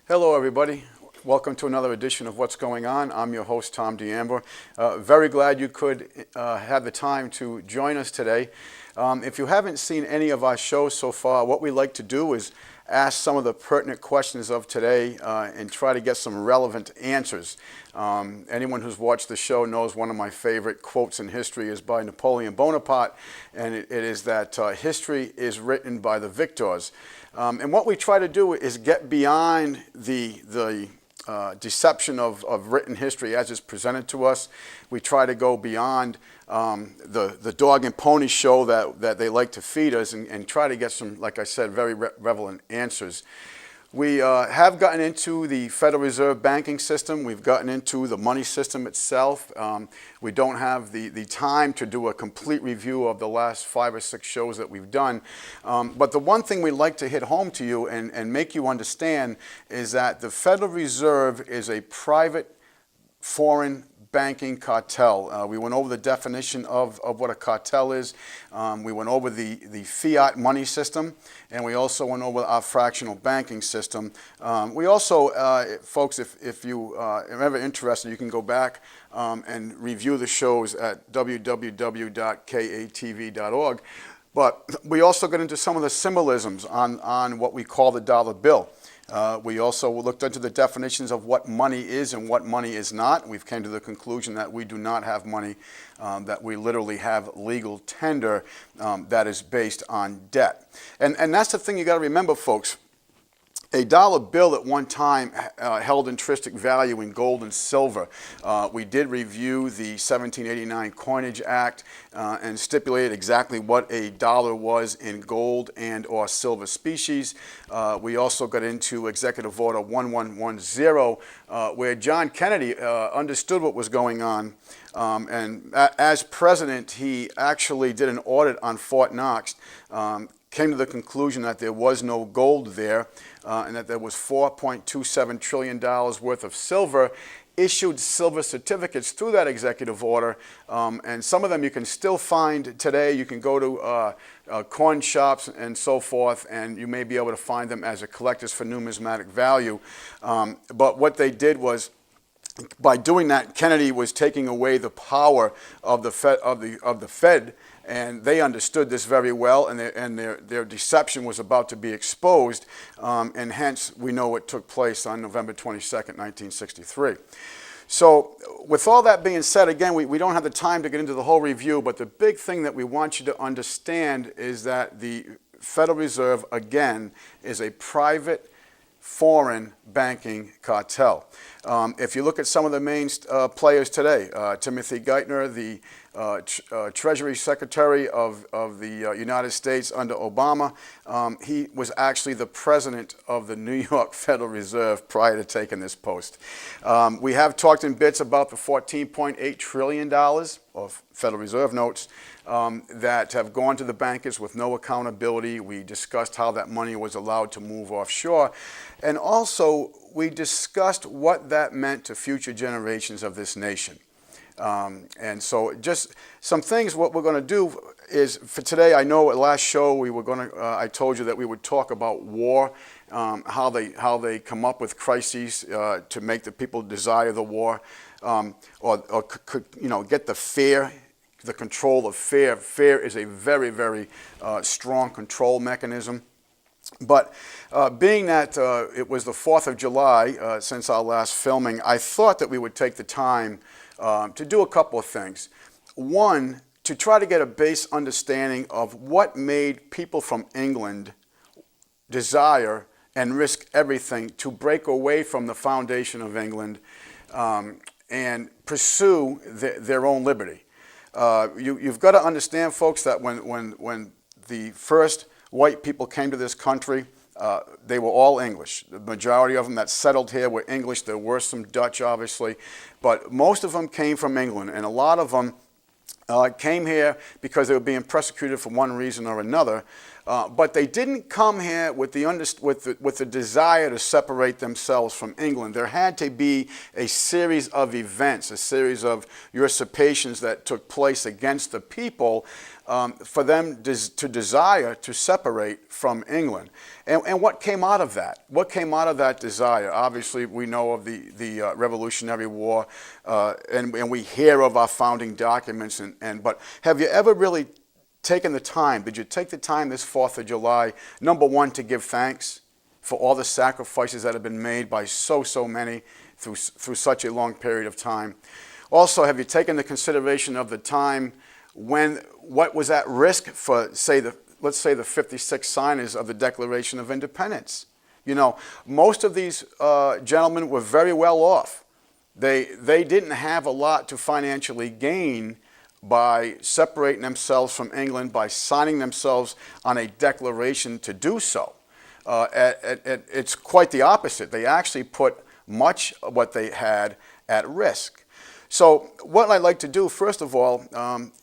Hello, everybody. Welcome to another edition of What's Going On. I'm your host, Tom D'Ambra. Very glad you could have the time to join us today. If you haven't seen any of our shows so far, what we like to do is ask some of the pertinent questions of today and try to get some relevant answers. Anyone who's watched the show knows one of my favorite quotes in history is by Napoleon Bonaparte, and it is that history is written by the victors. And what we try to do is get beyond the deception of written history as it's presented to us. We try to go beyond the dog and pony show that they like to feed us and try to get some, like I said, very relevant answers. We have gotten into the Federal Reserve banking system. We've gotten into the money system itself. We don't have the time to do a complete review of the last 5 or 6 shows that we've done. But the one thing we'd like to hit home to you and make you understand is that the Federal Reserve is a private foreign banking cartel. We went over the definition of what a cartel is. We went over the fiat money system, and we also went over our fractional banking system. We also, folks, if you are ever interested, you can go back and review the shows at www.katv.org. But we also got into some of the symbolisms on what we call the dollar bill. We also looked into the definitions of what money is and what money is not. We've come to the conclusion that we do not have money, that we literally have legal tender that is based on debt. And that's the thing you got to remember, folks. A dollar bill at one time held intrinsic value in gold and silver. We did review the 1789 Coinage Act and stipulated exactly what a dollar was in gold and or silver species. We also got into Executive Order 1110, where John Kennedy understood what was going on. And as president, he actually did an audit on Fort Knox, came to the conclusion that there was no gold there, and that there was $4.27 trillion worth of silver, issued silver certificates through that executive order, and some of them you can still find today. You can go to coin shops and so forth, and you may be able to find them as a collectors for numismatic value. But what they did was, by doing that, Kennedy was taking away the power of the Fed, and they understood this very well, and their deception was about to be exposed, and hence we know what took place on November 22nd, 1963. So with all that being said, again, we don't have the time to get into the whole review, but the big thing that we want you to understand is that the Federal Reserve, again, is a private foreign banking cartel. If you look at some of the main players today, Timothy Geithner, the Treasury Secretary of the United States under Obama, he was actually the president of the New York Federal Reserve prior to taking this post. We have talked in bits about the $14.8 trillion of Federal Reserve notes that have gone to the bankers with no accountability. We discussed how that money was allowed to move offshore. And also, we discussed what that meant to future generations of this nation. And so just some things, what we're going to do is, for today, I know at last show we were going to, I told you that we would talk about war, how they come up with crises to make the people desire the war, or get the fear, the control of fear. Fear is a very, very strong control mechanism. But being that it was the 4th of July since our last filming, I thought that we would take the time to do a couple of things. One, to try to get a base understanding of what made people from England desire and risk everything to break away from the foundation of England and pursue their own liberty. You've got to understand, folks, that when the first white people came to this country, they were all English. The majority of them that settled here were English. There were some Dutch, obviously, but most of them came from England, and a lot of them came here because they were being persecuted for one reason or another. But they didn't come here with the desire to separate themselves from England. There had to be a series of events, a series of usurpations that took place against the people for them to desire to separate from England. And what came out of that? What came out of that desire? Obviously, we know of the Revolutionary War, and we hear of our founding documents. But have you ever really taken the time? Did you take the time this 4th of July, number one, to give thanks for all the sacrifices that have been made by so many through such a long period of time? Also, have you taken the consideration of the time when what was at risk for, let's say the 56 signers of the Declaration of Independence? You know, most of these gentlemen were very well off. They didn't have a lot to financially gain by separating themselves from England, by signing themselves on a declaration to do so. It's quite the opposite. They actually put much of what they had at risk. So what I'd like to do, first of all,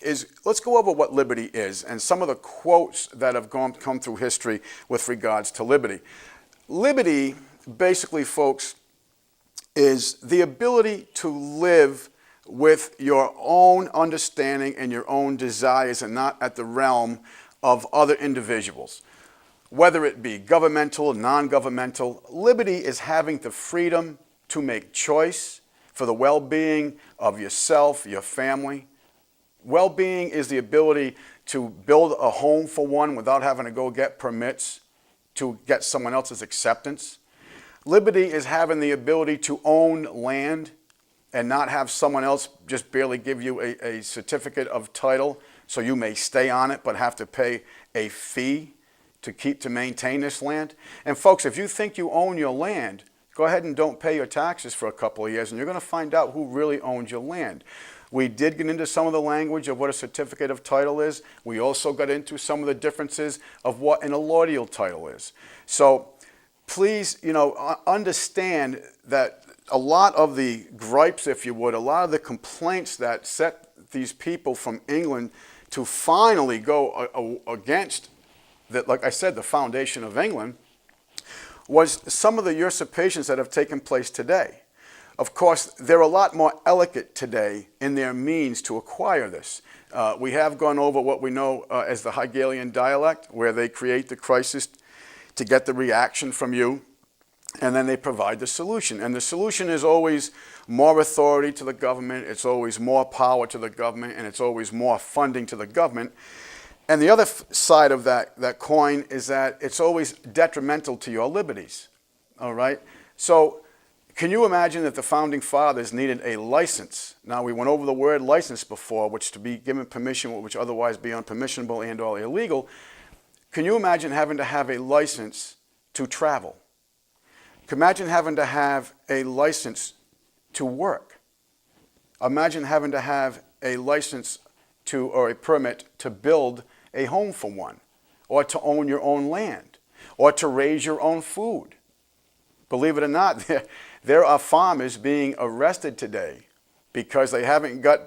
is let's go over what liberty is and some of the quotes that have come through history with regards to liberty. Liberty, basically, folks, is the ability to live with your own understanding and your own desires and not at the realm of other individuals. Whether it be governmental or non-governmental, liberty is having the freedom to make choice for the well-being of yourself, your family. Well-being is the ability to build a home for one without having to go get permits to get someone else's acceptance. Liberty is having the ability to own land and not have someone else just barely give you a certificate of title so you may stay on it but have to pay a fee to maintain this land. And folks, if you think you own your land, go ahead and don't pay your taxes for a couple of years and you're going to find out who really owns your land. We did get into some of the language of what a certificate of title is. We also got into some of the differences of what an allodial title is. So please, understand that a lot of the gripes, if you would, a lot of the complaints that set these people from England to finally go against, like I said, the foundation of England, was some of the usurpations that have taken place today. Of course, they're a lot more elegant today in their means to acquire this. We have gone over what we know as the Hegelian dialect, where they create the crisis to get the reaction from you, and then they provide the solution. And the solution is always more authority to the government, it's always more power to the government, and it's always more funding to the government. And the other side of that coin is that it's always detrimental to your liberties, all right? So can you imagine that the Founding Fathers needed a license? Now, we went over the word license before, which to be given permission, which otherwise be unpermissionable and or illegal. Can you imagine having to have a license to travel? Imagine having to have a license to work. Imagine having to have a license or a permit to build a home for one, or to own your own land, or to raise your own food. Believe it or not, there are farmers being arrested today because they haven't got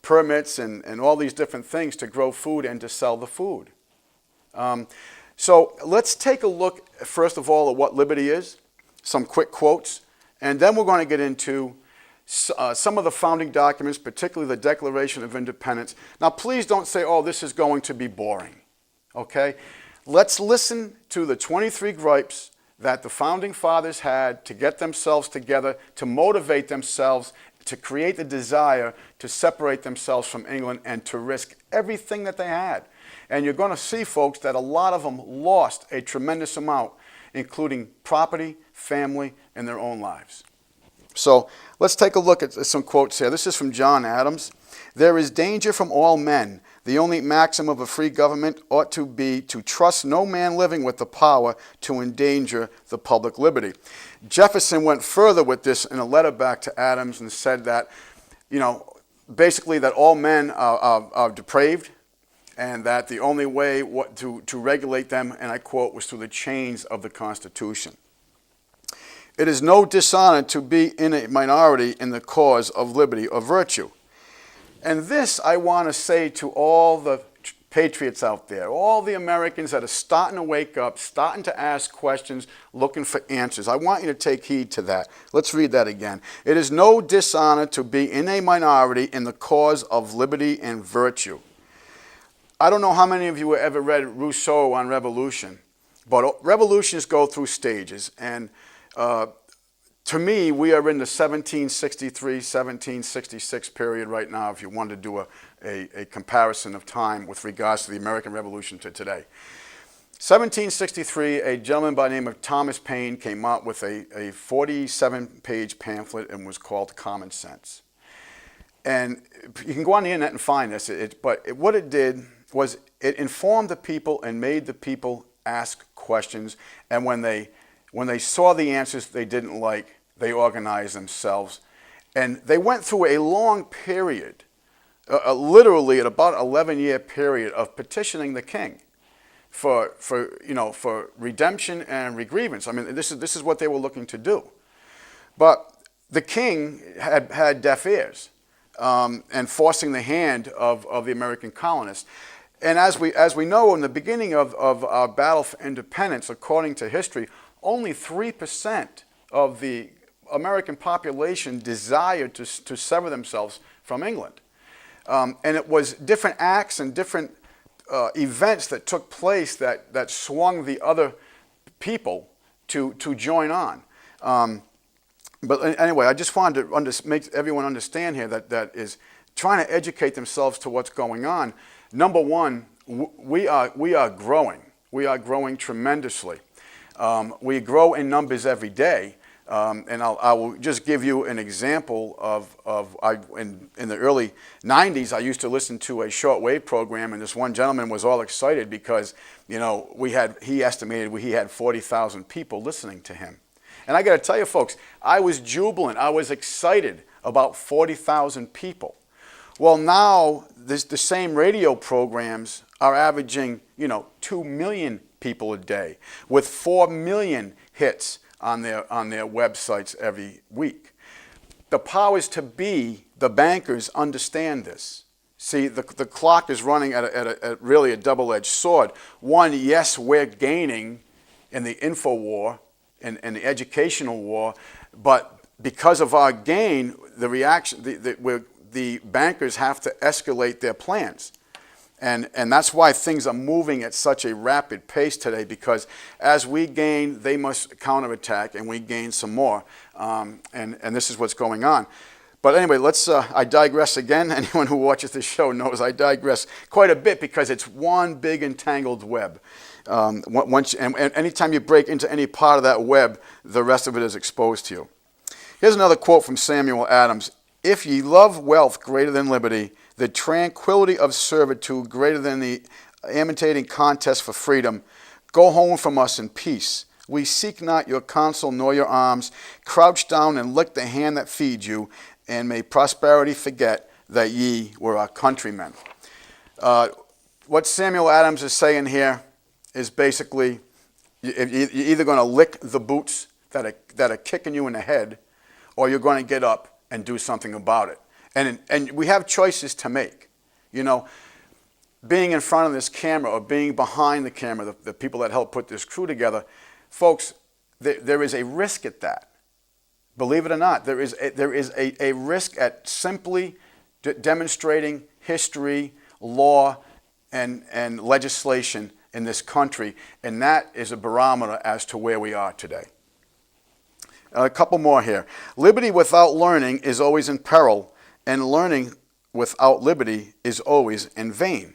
permits and all these different things to grow food and to sell the food. So let's take a look, first of all, at what liberty is, some quick quotes, and then we're going to get into some of the founding documents, particularly the Declaration of Independence. Now, please don't say, oh, this is going to be boring, okay? Let's listen to the 23 gripes that the Founding Fathers had to get themselves together, to motivate themselves, to create the desire to separate themselves from England and to risk everything that they had. And you're going to see, folks, that a lot of them lost a tremendous amount, including property, family, and their own lives. So let's take a look at some quotes here. This is from John Adams. There is danger from all men. The only maxim of a free government ought to be to trust no man living with the power to endanger the public liberty. Jefferson went further with this in a letter back to Adams and said that, basically that all men are depraved and that the only way to regulate them, and I quote, was through the chains of the Constitution. It is no dishonor to be in a minority in the cause of liberty or virtue. And this I want to say to all the patriots out there, all the Americans that are starting to wake up, starting to ask questions, looking for answers. I want you to take heed to that. Let's read that again. It is no dishonor to be in a minority in the cause of liberty and virtue. I don't know how many of you have ever read Rousseau on revolution, but revolutions go through stages. And to me, we are in the 1763, 1766 period right now, if you want to do a comparison of time with regards to the American Revolution to today. 1763, a gentleman by the name of Thomas Paine came out with a 47-page pamphlet and was called Common Sense. And you can go on the internet and find this, but what it did was it informed the people and made the people ask questions. And when they saw the answers they didn't like, they organized themselves. And they went through a long period, literally at about 11-year period of petitioning the king for redemption and regrievance. I mean, this is what they were looking to do. But the king had deaf ears and forcing the hand of the American colonists. And as we know, in the beginning of our battle for independence, according to history, only 3% of the American population desired to sever themselves from England. And it was different acts and different events that took place that swung the other people to join on. But anyway, I just wanted to make everyone understand here that is trying to educate themselves to what's going on. Number one, we are growing. We are growing tremendously. We grow in numbers every day. And I will just give you an example in the early 90s, I used to listen to a shortwave program, and this one gentleman was all excited because, he estimated he had 40,000 people listening to him. And I got to tell you, folks, I was jubilant. I was excited about 40,000 people. Well, now the same radio programs are averaging, 2 million people a day with 4 million hits on their websites every week. The powers to be, the bankers, understand this. See, the clock is running at really a double-edged sword. One, yes, we're gaining in the info war and the educational war, but because of our gain, the reaction, the bankers have to escalate their plans. And that's why things are moving at such a rapid pace today, because as we gain, they must counterattack, and we gain some more. And this is what's going on. But anyway, I digress again. Anyone who watches this show knows I digress quite a bit because it's one big entangled web. And anytime you break into any part of that web, the rest of it is exposed to you. Here's another quote from Samuel Adams. If ye love wealth greater than liberty, the tranquility of servitude greater than the imitating contest for freedom, go home from us in peace. We seek not your counsel nor your alms. Crouch down and lick the hand that feeds you, and may prosperity forget that ye were our countrymen. What Samuel Adams is saying here is basically you're either going to lick the boots that are kicking you in the head, or you're going to get up and do something about it. And we have choices to make. Being in front of this camera or being behind the camera, the people that help put this crew together, folks, there is a risk at that. Believe it or not, there is a risk at simply demonstrating history, law, and legislation in this country, and that is a barometer as to where we are today. A couple more here. Liberty without learning is always in peril, and learning without liberty is always in vain.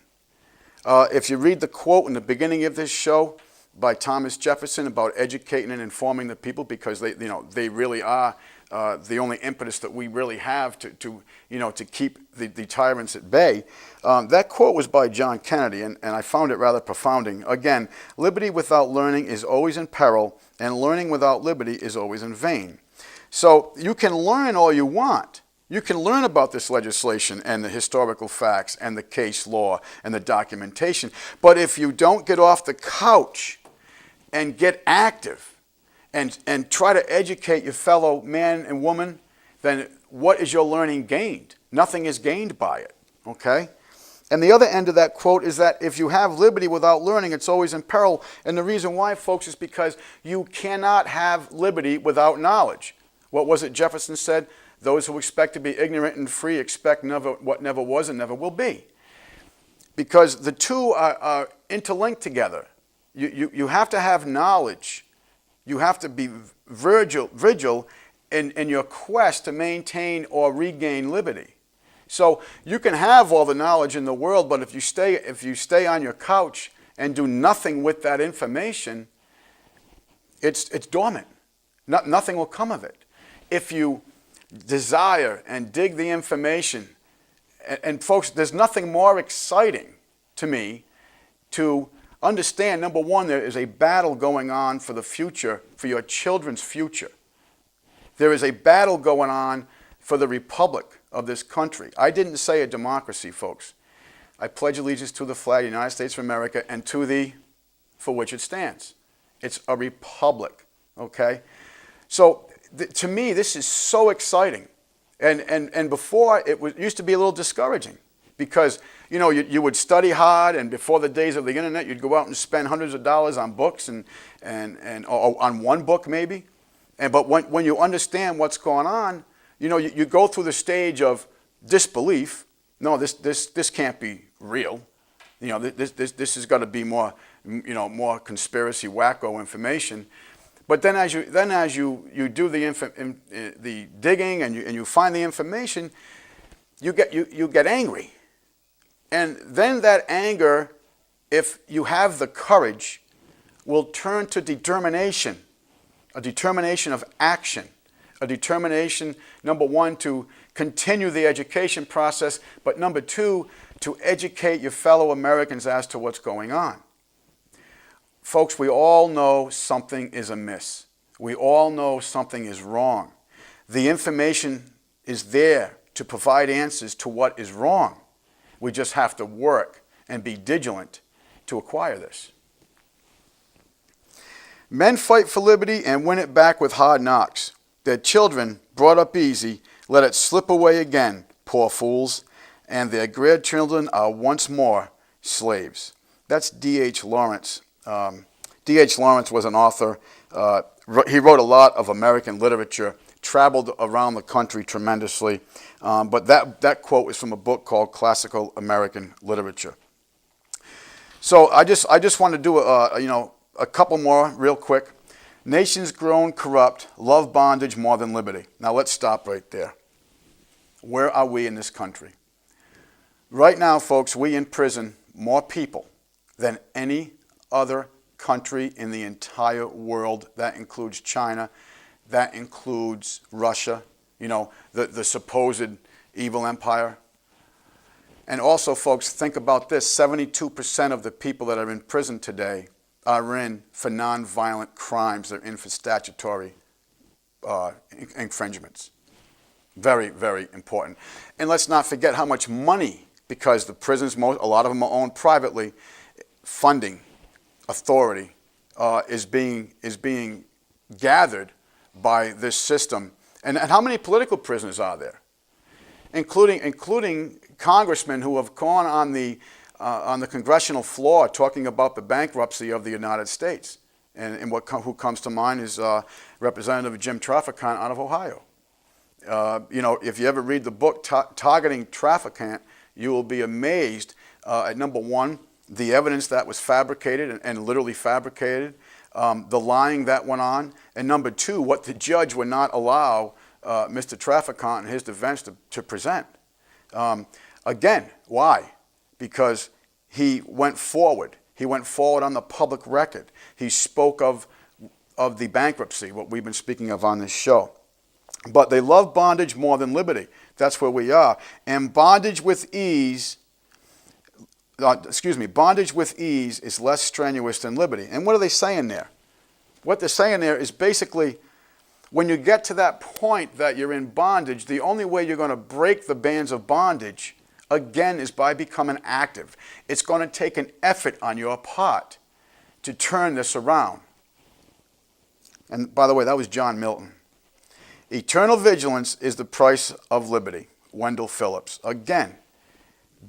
If you read the quote in the beginning of this show by Thomas Jefferson about educating and informing the people, because they really are the only impetus that we really have to keep the tyrants at bay. That quote was by John Kennedy, and I found it rather profounding. Again, liberty without learning is always in peril, and learning without liberty is always in vain. So you can learn all you want. You can learn about this legislation and the historical facts and the case law and the documentation. But if you don't get off the couch and get active and try to educate your fellow man and woman, then what is your learning gained? Nothing is gained by it, okay? And the other end of that quote is that if you have liberty without learning, it's always in peril. And the reason why, folks, is because you cannot have liberty without knowledge. What was it Jefferson said? Those who expect to be ignorant and free expect what never was and never will be. Because the two are interlinked together. You have to have knowledge. You have to be vigil in your quest to maintain or regain liberty. So you can have all the knowledge in the world, but if you stay on your couch and do nothing with that information, it's dormant. Nothing will come of it. If you desire and dig the information, and folks, there's nothing more exciting to me to understand, number one, there is a battle going on for the future, for your children's future. There is a battle going on for the republic of this country. I didn't say a democracy, folks. I pledge allegiance to the flag of the United States of America and to the for which it stands. It's a republic, okay? So to me, this is so exciting. And before, it used to be a little discouraging because, you would study hard, and before the days of the internet, you'd go out and spend hundreds of dollars on books or on one book maybe. But when you understand what's going on, you go through the stage of disbelief. No, this can't be real. This has got to be more conspiracy wacko information. But then as you do the digging and you find the information, you get angry. And then that anger, if you have the courage, will turn to determination, a determination of action, a determination, number one, to continue the education process, but number two, to educate your fellow Americans as to what's going on. Folks, we all know something is amiss. We all know something is wrong. The information is there to provide answers to what is wrong. We just have to work and be vigilant to acquire this. Men fight for liberty and win it back with hard knocks. Their children, brought up easy, let it slip away again, poor fools, and their grandchildren are once more slaves. That's D.H. Lawrence. D.H. Lawrence was an author. He wrote a lot of American literature, traveled around the country tremendously. But that quote is from a book called Classical American Literature. So I just want to do a couple more real quick. Nations grown corrupt, love bondage more than liberty. Now let's stop right there. Where are we in this country? Right now, folks, we imprison more people than any other country in the entire world. That includes China. That includes Russia, the supposed evil empire. And also, folks, think about this. 72% of the people that are in prison today are in for nonviolent crimes. They're in for statutory infringements. Very, very important. And let's not forget how much money, because the prisons, a lot of them are owned privately, funding, authority is being gathered by this system. And how many political prisoners are there? Including congressmen who have gone on the congressional floor talking about the bankruptcy of the United States. And who comes to mind is Representative Jim Traficant out of Ohio. If you ever read the book Targeting Traficant, you will be amazed at, number one, the evidence that was fabricated and literally fabricated, the lying that went on, and number two, what the judge would not allow Mr. Traficant and his defense to present. Again, why? Because he went forward. He went forward on the public record. He spoke of the bankruptcy, what we've been speaking of on this show. But they love bondage more than liberty. That's where we are. And bondage with ease is less strenuous than liberty. And what are they saying there? What they're saying there is basically, when you get to that point that you're in bondage, the only way you're going to break the bands of bondage, again, is by becoming active. It's going to take an effort on your part to turn this around. And by the way, that was John Milton. Eternal vigilance is the price of liberty. Wendell Phillips. Again,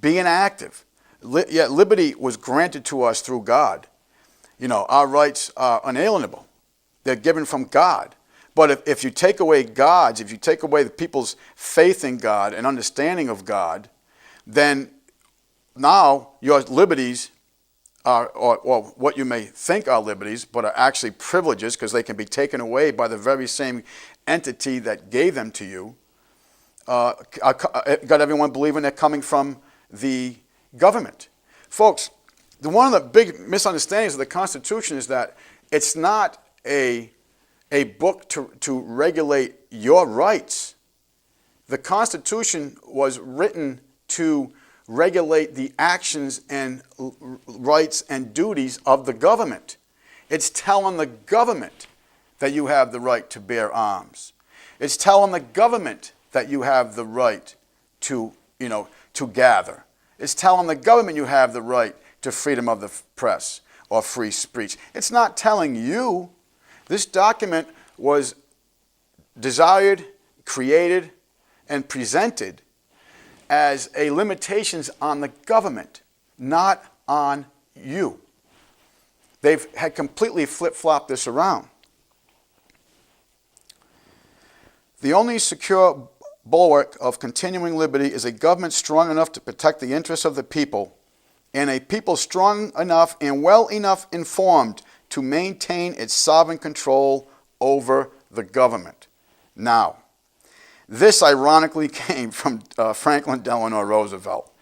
being active. Yet liberty was granted to us through God. Our rights are unalienable. They're given from God. But if you take away if you take away the people's faith in God and understanding of God, then now your liberties are, or what you may think are liberties, but are actually privileges because they can be taken away by the very same entity that gave them to you. Got everyone believing they're coming from the government. Folks, one of the big misunderstandings of the Constitution is that it's not a book to regulate your rights. The Constitution was written to regulate the actions and rights and duties of the government. It's telling the government that you have the right to bear arms. It's telling the government that you have the right to gather. It's telling the government you have the right to freedom of the press or free speech. It's not telling you. This document was desired, created, and presented as a limitations on the government, not on you. They've had completely flip-flopped this around. The only secure bulwark of continuing liberty is a government strong enough to protect the interests of the people, and a people strong enough and well enough informed to maintain its sovereign control over the government. Now, this ironically came from Franklin Delano Roosevelt,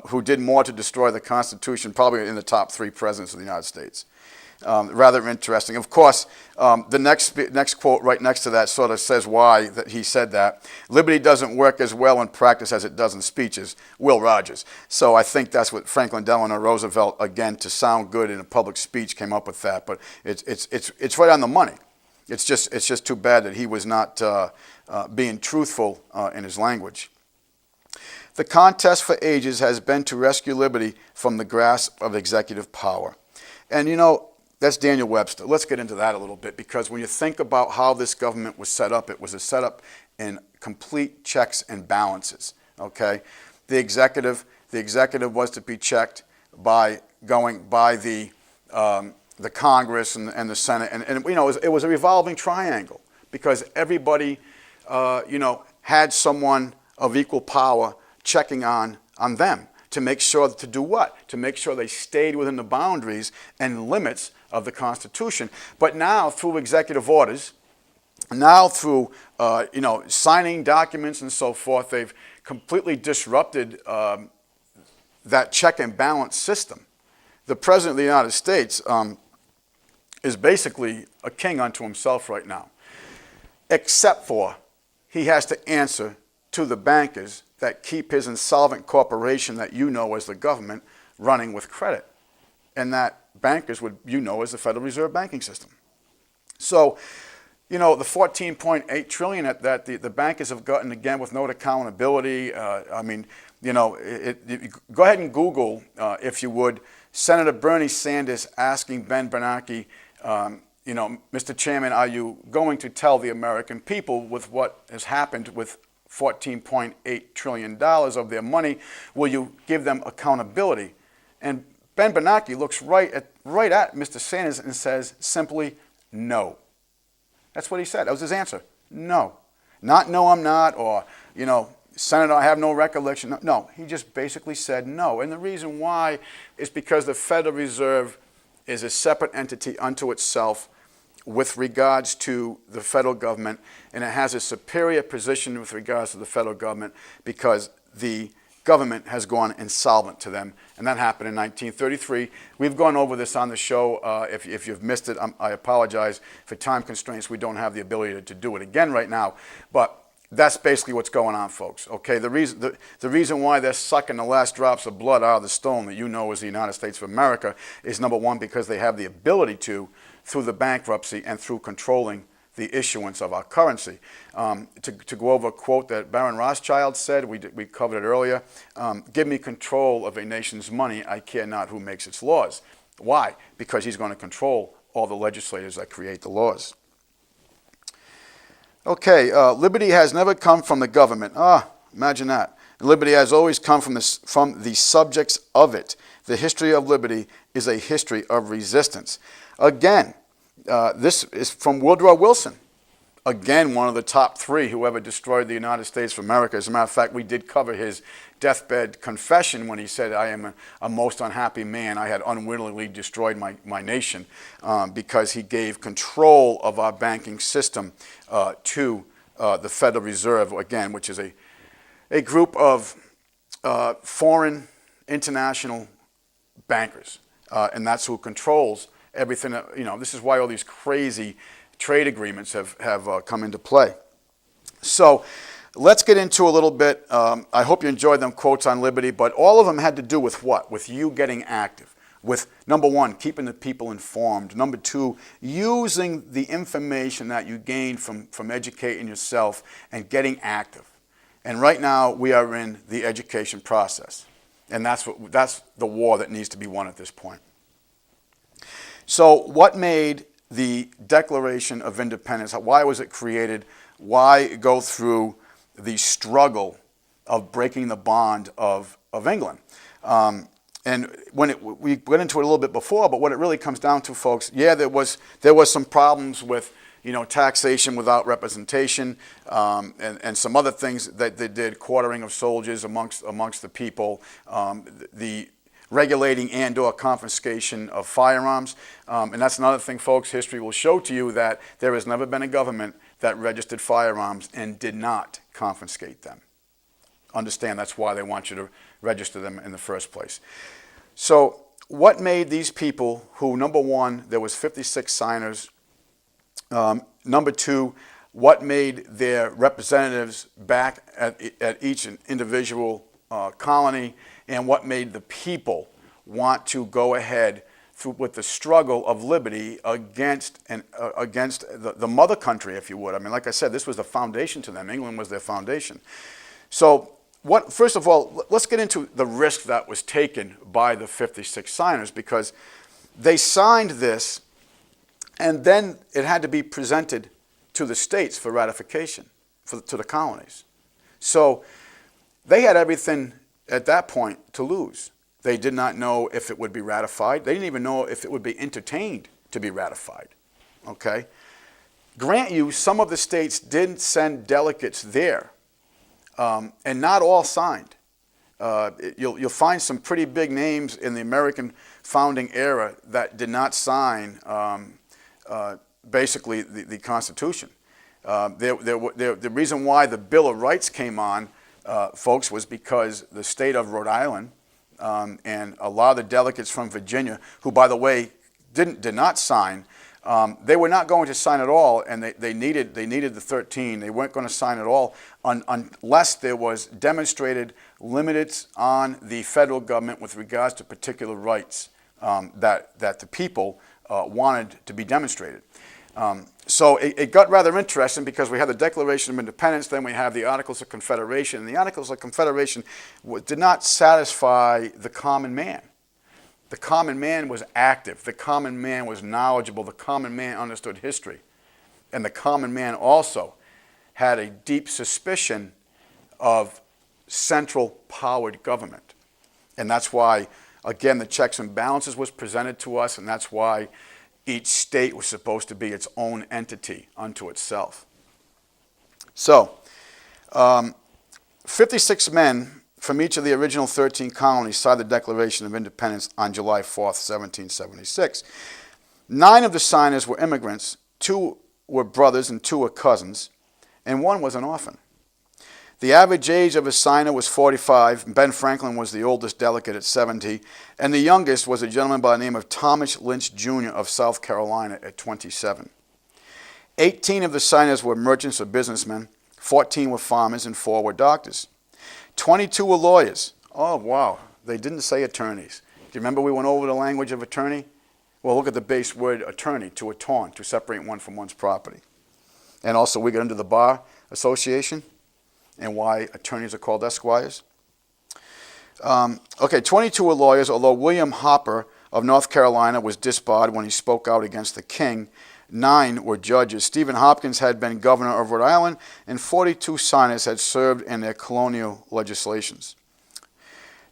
who did more to destroy the Constitution, probably in the top 3 presidents of the United States. Rather interesting. Of course, the next quote right next to that sort of says why that he said that. Liberty doesn't work as well in practice as it does in speeches. Will Rogers. So I think that's what Franklin Delano Roosevelt, again, to sound good in a public speech, came up with that. But it's right on the money. It's just too bad that he was not being truthful in his language. The contest for ages has been to rescue liberty from the grasp of executive power. And that's Daniel Webster. Let's get into that a little bit, because when you think about how this government was set up, it was set up in complete checks and balances. Okay, the executive was to be checked by going by the Congress and the Senate, and it was a revolving triangle, because everybody had someone of equal power checking on them to make sure to do what? To make sure they stayed within the boundaries and limits of the Constitution. But now, through executive orders, now through signing documents and so forth, they've completely disrupted that check and balance system. The President of the United States is basically a king unto himself right now, except for he has to answer to the bankers that keep his insolvent corporation that as the government running with credit. And that bankers would as the Federal Reserve banking system. So, the $14.8 trillion that the bankers have gotten, again, with no accountability. Go ahead and Google, if you would, Senator Bernie Sanders asking Ben Bernanke, Mr. Chairman, are you going to tell the American people with what has happened with $14.8 trillion of their money, will you give them accountability? And Ben Bernanke looks right at Mr. Sanders and says simply, no. That's what he said. That was his answer. No. Not no, I'm not, or, Senator, I have no recollection. No, he just basically said no. And the reason why is because the Federal Reserve is a separate entity unto itself with regards to the federal government, and it has a superior position with regards to the federal government because the government has gone insolvent to them, and that happened in 1933. We've gone over this on the show. If you've missed it, I apologize. For time constraints, we don't have the ability to do it again right now, but that's basically what's going on, folks. Okay, the reason why they're sucking the last drops of blood out of the stone that is the United States of America is, number one, because they have the ability to, through the bankruptcy and through controlling the issuance of our currency. To go over a quote that Baron Rothschild said, we covered it earlier, give me control of a nation's money, I care not who makes its laws. Why? Because he's going to control all the legislators that create the laws. Okay, liberty has never come from the government. Imagine that. Liberty has always come from the subjects of it. The history of liberty is a history of resistance. Again, this is from Woodrow Wilson. Again, one of the top three who ever destroyed the United States of America. As a matter of fact, we did cover his deathbed confession when he said, I am a most unhappy man. I had unwittingly destroyed my nation because he gave control of our banking system to the Federal Reserve, again, which is a group of foreign international bankers. And that's who controls everything. This is why all these crazy trade agreements have come into play. So let's get into a little bit. I hope you enjoyed them quotes on liberty, but all of them had to do with what? With you getting active. With, number one, keeping the people informed. Number two, using the information that you gained from educating yourself and getting active. And right now, we are in the education process. And that's the war that needs to be won at this point. So what made the Declaration of Independence? Why was it created? Why go through the struggle of breaking the bond of England? And we went into it a little bit before, but what it really comes down to, folks, yeah, there was some problems with taxation without representation, and some other things that they did, quartering of soldiers amongst the people, the regulating and/or confiscation of firearms. And that's another thing, folks. History will show to you that there has never been a government that registered firearms and did not confiscate them. Understand, that's why they want you to register them in the first place. So what made these people who, number one, there was 56 signers. Number two, what made their representatives back at each individual colony, and what made the people want to go ahead with the struggle of liberty against the mother country, if you would. I mean, like I said, this was the foundation to them. England was their foundation. So first of all, let's get into the risk that was taken by the 56 signers, because they signed this, and then it had to be presented to the states for ratification, to the colonies. So they had everything at that point to lose. They did not know if it would be ratified. They didn't even know if it would be entertained to be ratified. Okay? Grant you, some of the states didn't send delegates there, and not all signed. You'll find some pretty big names in the American founding era that did not sign basically the Constitution. The reason why the Bill of Rights came on, folks, was because the state of Rhode Island and a lot of the delegates from Virginia, who, by the way, did not sign, they were not going to sign at all, and they needed the 13. They weren't going to sign at all unless there was demonstrated limits on the federal government with regards to particular rights that the people wanted to be demonstrated. So it got rather interesting, because we had the Declaration of Independence, then we have the Articles of Confederation. And the Articles of Confederation did not satisfy the common man. The common man was active. The common man was knowledgeable. The common man understood history. And the common man also had a deep suspicion of central powered government. And that's why, again, the checks and balances was presented to us, and that's why each state was supposed to be its own entity unto itself. So, 56 men from each of the original 13 colonies signed the Declaration of Independence on July 4th, 1776. 9 of the signers were immigrants, 2 were brothers and 2 were cousins, and 1 was an orphan. The average age of a signer was 45. Ben Franklin was the oldest delegate at 70, and the youngest was a gentleman by the name of Thomas Lynch, Jr. of South Carolina at 27. 18 of the signers were merchants or businessmen, 14 were farmers, and 4 were doctors. 22 were lawyers. Oh, wow. They didn't say attorneys. Do you remember we went over the language of attorney? Well, look at the base word attorney, to atone, to separate one from one's property. And also we got into the Bar Association and why attorneys are called esquires. 22 were lawyers, although William Hopper of North Carolina was disbarred when he spoke out against the king. 9 were judges. Stephen Hopkins had been governor of Rhode Island, and 42 signers had served in their colonial legislations.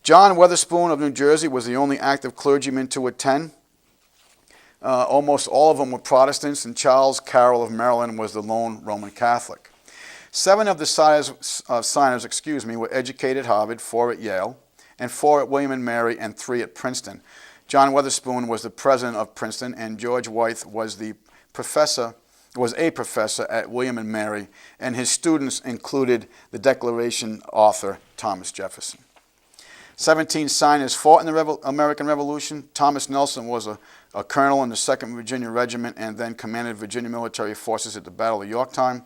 John Weatherspoon of New Jersey was the only active clergyman to attend. Almost all of them were Protestants, and Charles Carroll of Maryland was the lone Roman Catholic. 7 of the signers were educated at Harvard, 4 at Yale, and 4 at William and Mary, and 3 at Princeton. John Weatherspoon was the president of Princeton, and George Wythe was a professor at William and Mary, and his students included the Declaration author Thomas Jefferson. 17 signers fought in the American Revolution. Thomas Nelson was a colonel in the 2nd Virginia Regiment and then commanded Virginia military forces at the Battle of Yorktown.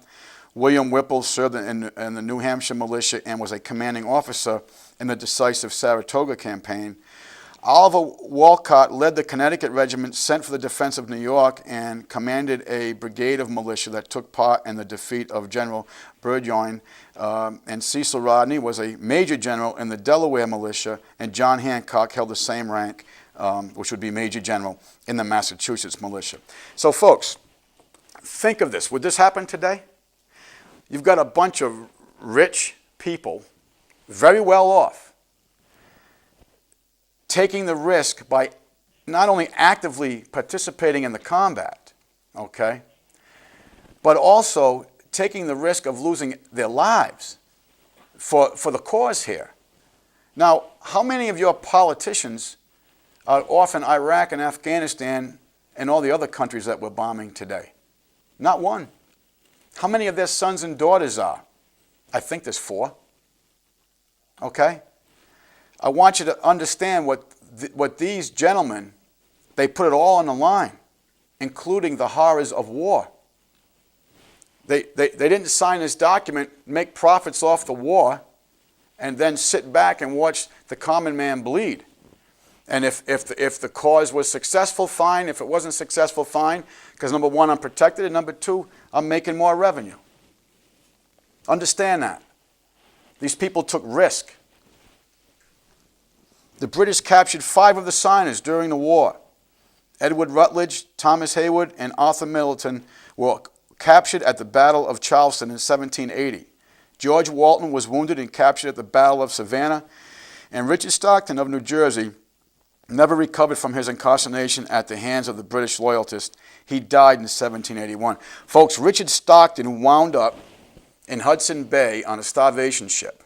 William Whipple served in the New Hampshire militia and was a commanding officer in the decisive Saratoga campaign. Oliver Wolcott led the Connecticut Regiment sent for the defense of New York and commanded a brigade of militia that took part in the defeat of General Burgoyne. And Cecil Rodney was a major general in the Delaware militia, and John Hancock held the same rank, which would be major general, in the Massachusetts militia. So folks, think of this. Would this happen today? You've got a bunch of rich people, very well off, taking the risk by not only actively participating in the combat, okay, but also taking the risk of losing their lives for the cause here. Now, how many of your politicians are off in Iraq and Afghanistan and all the other countries that we're bombing today? Not one. How many of their sons and daughters are? I think there's 4. Okay? I want you to understand what these gentlemen, they put it all on the line, including the horrors of war. They didn't sign this document, make profits off the war, and then sit back and watch the common man bleed. And if the cause was successful, fine. If it wasn't successful, fine. Because number 1, I'm protected, and number 2, I'm making more revenue. Understand that. These people took risk. The British captured 5 of the signers during the war. Edward Rutledge, Thomas Haywood, and Arthur Middleton were captured at the Battle of Charleston in 1780. George Walton was wounded and captured at the Battle of Savannah. And Richard Stockton of New Jersey never recovered from his incarceration at the hands of the British loyalists. He died in 1781. Folks, Richard Stockton wound up in Hudson Bay on a starvation ship.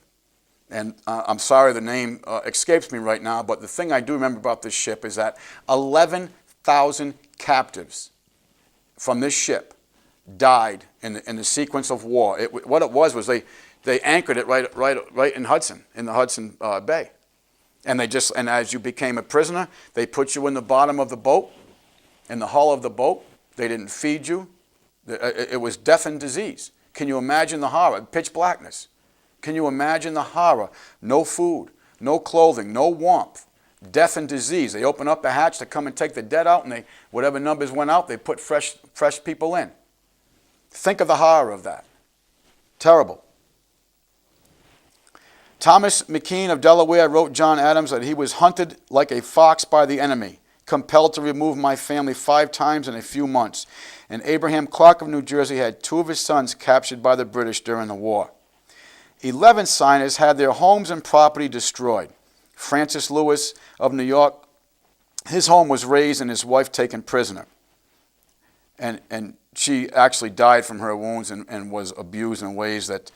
And I'm sorry the name escapes me right now, but the thing I do remember about this ship is that 11,000 captives from this ship died in the sequence of war. What it was they anchored it right in Hudson, in the Hudson Bay. And as you became a prisoner, they put you in the bottom of the boat, in the hull of the boat. They didn't feed you. It was death and disease. Can you imagine the horror? Pitch blackness. Can you imagine the horror? No food, no clothing, no warmth, death and disease. They open up a hatch to come and take the dead out, and whatever numbers went out, they put fresh people in. Think of the horror of that. Terrible. Thomas McKean of Delaware wrote John Adams that he was hunted like a fox by the enemy, compelled to remove my family 5 times in a few months. And Abraham Clark of New Jersey had 2 of his sons captured by the British during the war. 11 signers had their homes and property destroyed. Francis Lewis of New York, his home was razed and his wife taken prisoner. And she actually died from her wounds and was abused in ways that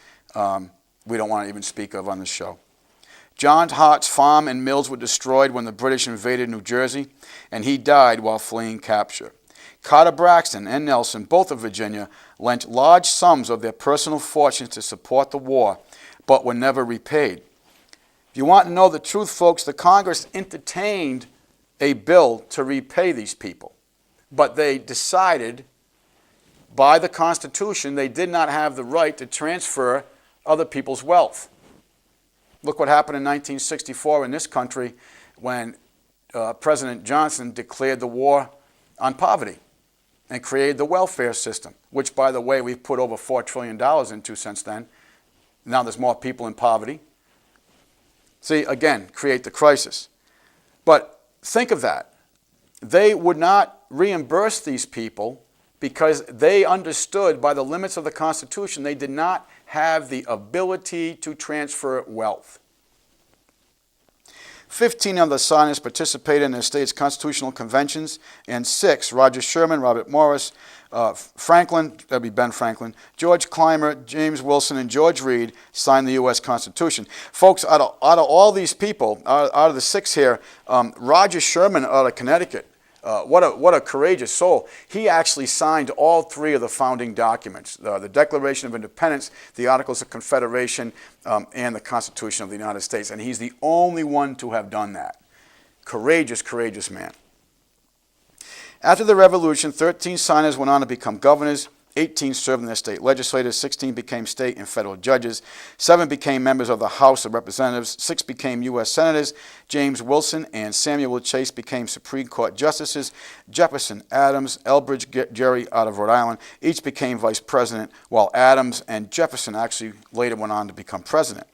we don't want to even speak of on the show. John Hart's farm and mills were destroyed when the British invaded New Jersey, and he died while fleeing capture. Carter Braxton and Nelson, both of Virginia, lent large sums of their personal fortunes to support the war, but were never repaid. If you want to know the truth, folks, the Congress entertained a bill to repay these people, but they decided by the Constitution they did not have the right to transfer other people's wealth. Look what happened in 1964 in this country when President Johnson declared the war on poverty and created the welfare system, which, by the way, we've put over $4 trillion into since then. Now there's more people in poverty. See, again, create the crisis. But think of that. They would not reimburse these people because they understood by the limits of the Constitution they did not have the ability to transfer wealth. 15 of the signers participated in the state's constitutional conventions, and 6, Roger Sherman, Robert Morris, Franklin, that'd be Ben Franklin, George Clymer, James Wilson, and George Reed signed the U.S. Constitution. Folks, out of all these people, out of the 6 here, Roger Sherman out of Connecticut, what a courageous soul. He actually signed all 3 of the founding documents, the Declaration of Independence, the Articles of Confederation, and the Constitution of the United States. And he's the only one to have done that. Courageous, courageous man. After the Revolution, 13 signers went on to become governors, 18 served in their state legislatures, 16 became state and federal judges, 7 became members of the House of Representatives, 6 became U.S. senators, James Wilson and Samuel Chase became Supreme Court justices, Jefferson, Adams, Elbridge Gerry out of Rhode Island, each became vice president, while Adams and Jefferson actually later went on to become president.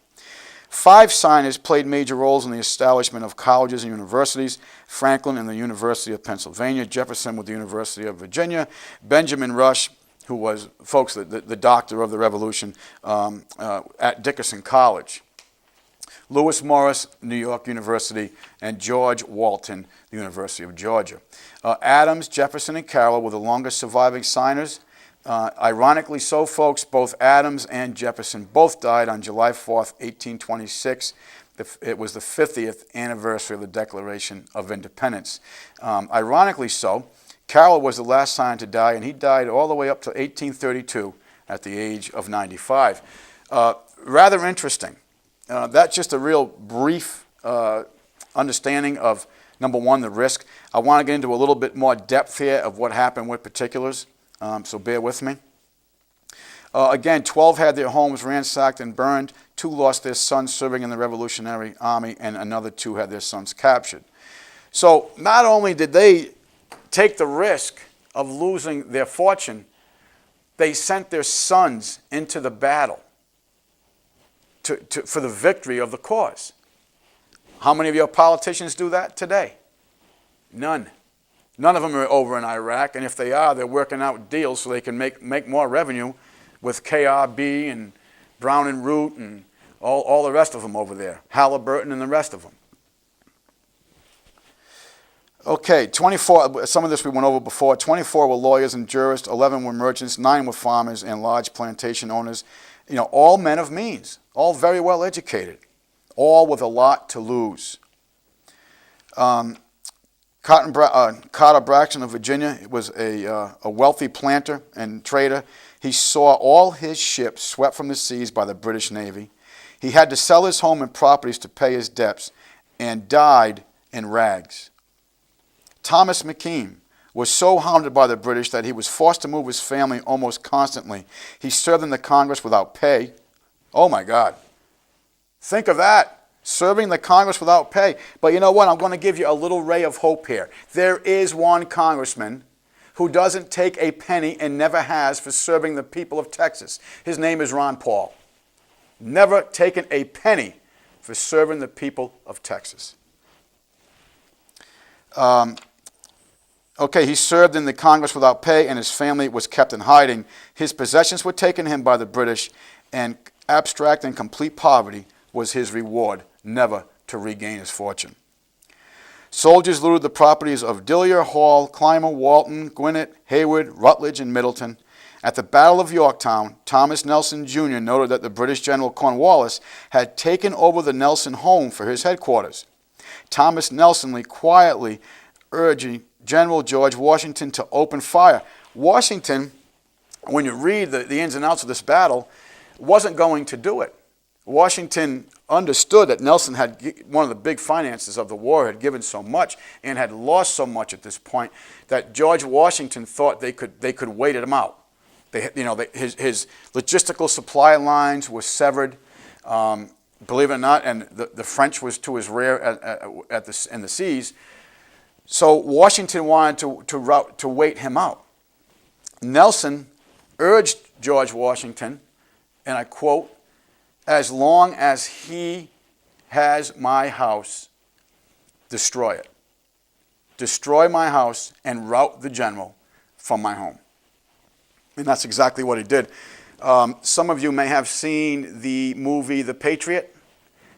5 signers played major roles in the establishment of colleges and universities: Franklin and the University of Pennsylvania, Jefferson with the University of Virginia, Benjamin Rush, who was, folks, the doctor of the Revolution, at Dickinson College, Lewis Morris, New York University, and George Walton, the University of Georgia. Adams, Jefferson, and Carroll were the longest surviving signers. Ironically so, folks, both Adams and Jefferson both died on July 4th, 1826. It was the 50th anniversary of the Declaration of Independence. Ironically so, Carroll was the last signer to die, and he died all the way up to 1832 at the age of 95. Rather interesting. That's just a real brief understanding of, number one, the risk. I want to get into a little bit more depth here of what happened with particulars. So bear with me. Again, 12 had their homes ransacked and burned. 2 lost their sons serving in the Revolutionary Army, and another 2 had their sons captured. So not only did they take the risk of losing their fortune, they sent their sons into the battle for the victory of the cause. How many of your politicians do that today? None. None of them are over in Iraq, and if they are, they're working out deals so they can make more revenue with KRB and Brown and Root and all the rest of them over there, Halliburton and the rest of them. Okay, 24, some of this we went over before. 24 were lawyers and jurists, 11 were merchants, 9 were farmers and large plantation owners. You know, all men of means, all very well educated, all with a lot to lose. Carter Braxton of Virginia was a wealthy planter and trader. He saw all his ships swept from the seas by the British Navy. He had to sell his home and properties to pay his debts and died in rags. Thomas McKean was so hounded by the British that he was forced to move his family almost constantly. He served in the Congress without pay. Oh my God. Think of that. Serving the Congress without pay. But you know what? I'm going to give you a little ray of hope here. There is one congressman who doesn't take a penny and never has for serving the people of Texas. His name is Ron Paul. Never taken a penny for serving the people of Texas. Okay, he served in the Congress without pay, and his family was kept in hiding. His possessions were taken him by the British, and abstract and complete poverty was his reward, never to regain his fortune. Soldiers looted the properties of Dillier, Hall, Clymer, Walton, Gwinnett, Hayward, Rutledge, and Middleton. At the Battle of Yorktown, Thomas Nelson Jr. noted that the British General Cornwallis had taken over the Nelson home for his headquarters. Thomas Nelson quietly urged General George Washington to open fire. Washington, when you read the ins and outs of this battle, wasn't going to do it. Washington understood that Nelson had, one of the big finances of the war, had given so much and had lost so much at this point that George Washington thought they could wait him out. His logistical supply lines were severed, believe it or not, and the French was to his rear in the seas. So Washington wanted to wait him out. Nelson urged George Washington, and I quote, "As long as he has my house, destroy it. Destroy my house and rout the general from my home." And that's exactly what he did. Some of you may have seen the movie The Patriot.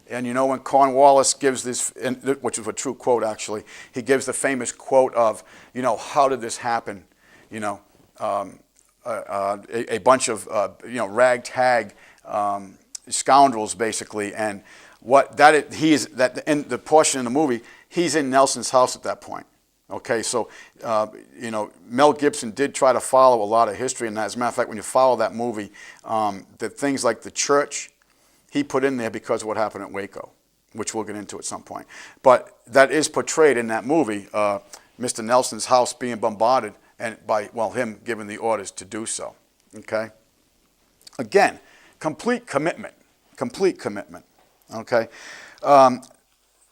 And you know when Cornwallis gives this, which is a true quote actually, he gives the famous quote of, how did this happen? A bunch of, ragtag scoundrels basically. And what that is, he is, that in the portion in the movie, he's in Nelson's house at that point. Okay, so, Mel Gibson did try to follow a lot of history. And as a matter of fact, when you follow that movie, the things like the church, he put in there because of what happened at Waco, which we'll get into at some point. But that is portrayed in that movie, Mr. Nelson's house being bombarded and him giving the orders to do so. Okay? Again, complete commitment. Okay?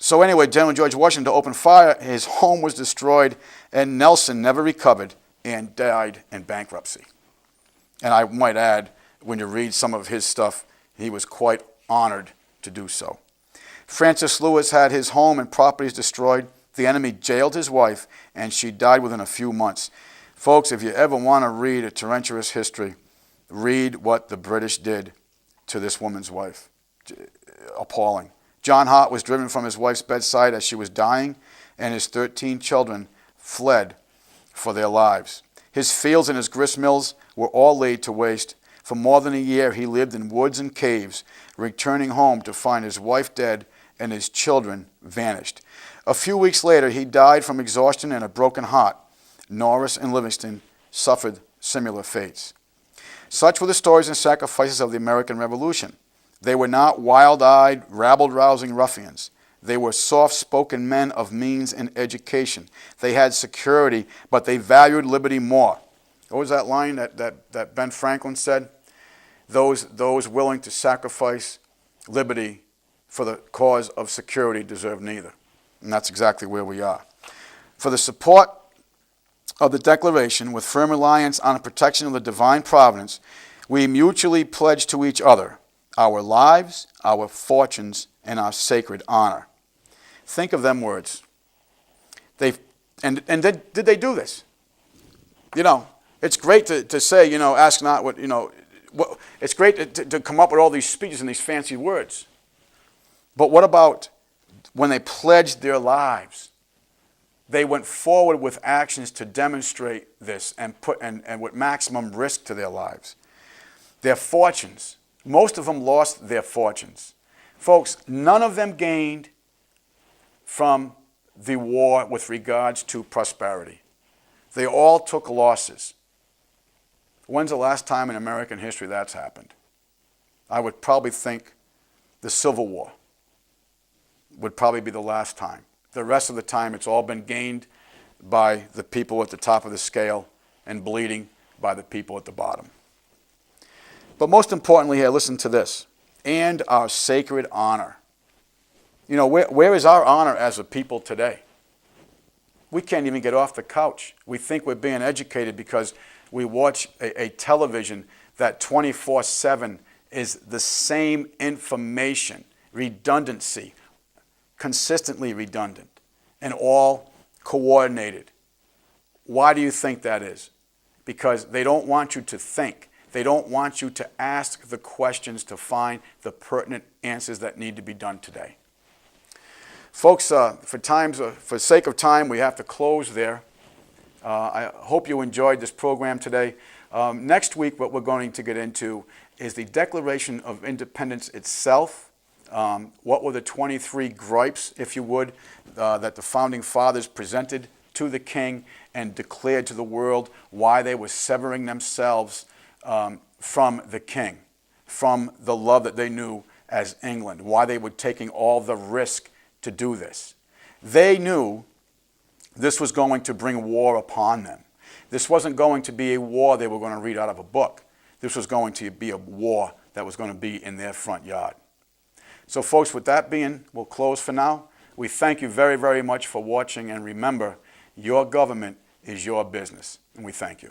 So anyway, General George Washington opened fire. His home was destroyed, and Nelson never recovered and died in bankruptcy. And I might add, when you read some of his stuff, he was quite honored to do so. Francis Lewis had his home and properties destroyed. The enemy jailed his wife, and she died within a few months. Folks, if you ever want to read a torrentious history, read what the British did to this woman's wife. Appalling. John Hart was driven from his wife's bedside as she was dying, and his 13 children fled for their lives. His fields and his grist mills were all laid to waste. For more than a year, he lived in woods and caves, returning home to find his wife dead and his children vanished. A few weeks later, he died from exhaustion and a broken heart. Norris and Livingston suffered similar fates. Such were the stories and sacrifices of the American Revolution. They were not wild-eyed, rabble-rousing ruffians. They were soft-spoken men of means and education. They had security, but they valued liberty more. What was that line that Ben Franklin said? Those willing to sacrifice liberty for the cause of security deserve neither. And that's exactly where we are. For the support of the Declaration, with firm reliance on the protection of the divine providence, we mutually pledge to each other our lives, our fortunes, and our sacred honor. Think of them words. Did they do this? It's great to say, ask not what, it's great to come up with all these speeches and these fancy words. But what about when they pledged their lives? They went forward with actions to demonstrate this and with maximum risk to their lives. Their fortunes. Most of them lost their fortunes. Folks, none of them gained from the war with regards to prosperity. They all took losses. When's the last time in American history that's happened? I would probably think the Civil War would probably be the last time. The rest of the time, it's all been gained by the people at the top of the scale and bleeding by the people at the bottom. But most importantly here, listen to this. And our sacred honor. Where is our honor as a people today? We can't even get off the couch. We think we're being educated because we watch a television that 24/7 is the same information, redundancy, consistently redundant, and all coordinated. Why do you think that is? Because they don't want you to think. They don't want you to ask the questions to find the pertinent answers that need to be done today. Folks, for sake of time, we have to close there. I hope you enjoyed this program today. Next week, what we're going to get into is the Declaration of Independence itself. What were the 23 gripes, if you would, that the Founding Fathers presented to the King and declared to the world why they were severing themselves from the King, from the love that they knew as England, why they were taking all the risk to do this. They knew this was going to bring war upon them. This wasn't going to be a war they were going to read out of a book. This was going to be a war that was going to be in their front yard. So folks, with that being, we'll close for now. We thank you very, very much for watching, and remember, your government is your business, and we thank you.